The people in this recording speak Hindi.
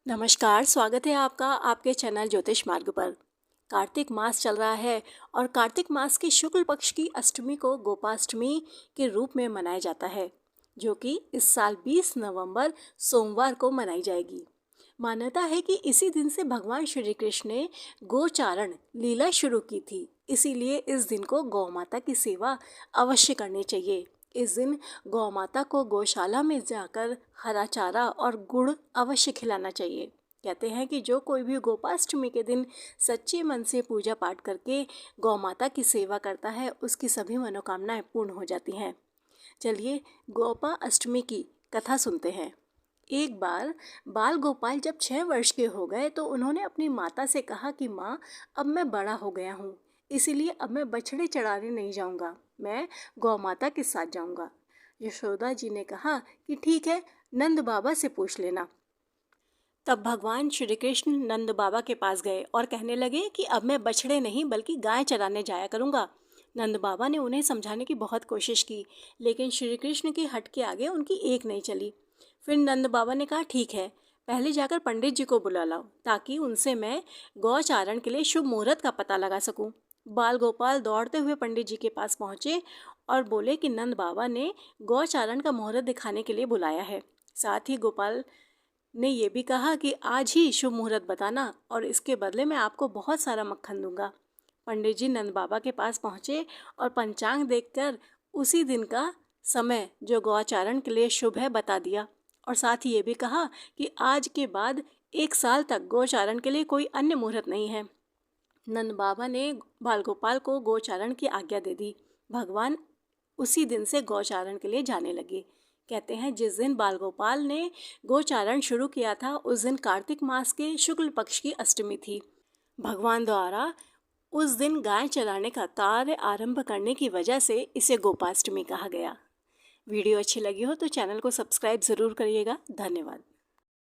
नमस्कार, स्वागत है आपका आपके चैनल ज्योतिष मार्ग पर। कार्तिक मास चल रहा है और कार्तिक मास की शुक्ल पक्ष की अष्टमी को गोपाष्टमी के रूप में मनाया जाता है, जो कि इस साल 20 नवंबर सोमवार को मनाई जाएगी। मान्यता है कि इसी दिन से भगवान श्री कृष्ण ने गोचारण लीला शुरू की थी, इसीलिए इस दिन को गौ माता की सेवा अवश्य करनी चाहिए। इस दिन गौ माता को गौशाला में जाकर हरा चारा और गुड़ अवश्य खिलाना चाहिए। कहते हैं कि जो कोई भी गोपाष्टमी के दिन सच्चे मन से पूजा पाठ करके गौ माता की सेवा करता है, उसकी सभी मनोकामनाएं पूर्ण हो जाती हैं। चलिए गोपा अष्टमी की कथा सुनते हैं। एक बार बाल गोपाल जब 6 वर्ष के हो गए तो उन्होंने अपनी माता से कहा कि माँ, अब मैं बड़ा हो गया हूँ, इसीलिए अब मैं बछड़े चढ़ाने नहीं जाऊँगा, मैं गौ माता के साथ जाऊँगा। यशोदा जी ने कहा कि ठीक है, नंद बाबा से पूछ लेना। तब भगवान श्री कृष्ण नंद बाबा के पास गए और कहने लगे कि अब मैं बछड़े नहीं बल्कि गाय चराने जाया करूँगा। नंद बाबा ने उन्हें समझाने की बहुत कोशिश की, लेकिन श्री कृष्ण की हट के आगे उनकी एक नहीं चली। फिर नंद बाबा ने कहा ठीक है, पहले जाकर पंडित जी को बुला लाओ ताकि उनसे मैं गौचारण के लिए शुभ मुहूर्त का पता लगा सकूं। बाल गोपाल दौड़ते हुए पंडित जी के पास पहुंचे और बोले कि नंद बाबा ने गौचारण का मुहूर्त दिखाने के लिए बुलाया है। साथ ही गोपाल ने ये भी कहा कि आज ही शुभ मुहूर्त बताना और इसके बदले में आपको बहुत सारा मक्खन दूंगा। पंडित जी नंद बाबा के पास पहुंचे और पंचांग देखकर उसी दिन का समय जो गौचारण के लिए शुभ है बता दिया और साथ ही ये भी कहा कि आज के बाद 1 साल तक गौचारण के लिए कोई अन्य मुहूर्त नहीं है। नंद बाबा ने बाल गोपाल को गौचारण की आज्ञा दे दी। भगवान उसी दिन से गौचारण के लिए जाने लगे। कहते हैं जिस दिन बाल गोपाल ने गौचारण शुरू किया था उस दिन कार्तिक मास के शुक्ल पक्ष की अष्टमी थी। भगवान द्वारा उस दिन गाय चराने का कार्य आरंभ करने की वजह से इसे गोपाष्टमी कहा गया। वीडियो अच्छी लगी हो तो चैनल को सब्सक्राइब ज़रूर करिएगा। धन्यवाद।